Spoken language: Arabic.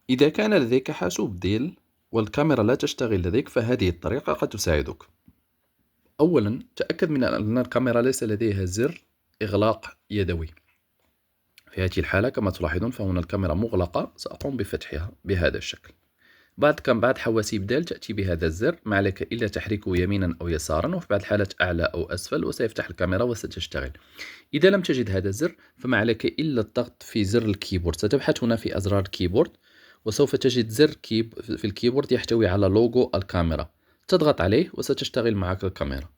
إذا كان لديك حاسوب ديل والكاميرا لا تشتغل لديك، فهذه الطريقة قد تساعدك. أولا، تأكد من أن الكاميرا ليس لديها زر إغلاق يدوي. في هذه الحالة كما تلاحظون فهنا الكاميرا مغلقة، سأقوم بفتحها بهذا الشكل. بعد حواسيب ديل تأتي بهذا الزر، ما عليك إلا تحريكه يمينا أو يسارا، وفي بعض الحالات أعلى أو أسفل، وسيفتح الكاميرا وستشتغل. إذا لم تجد هذا الزر فما عليك إلا الضغط في زر الكيبورد. ستبحث هنا في أزرار الكيبورد وسوف تجد زر في الكيبورد يحتوي على لوغو الكاميرا، تضغط عليه وستشتغل معك الكاميرا.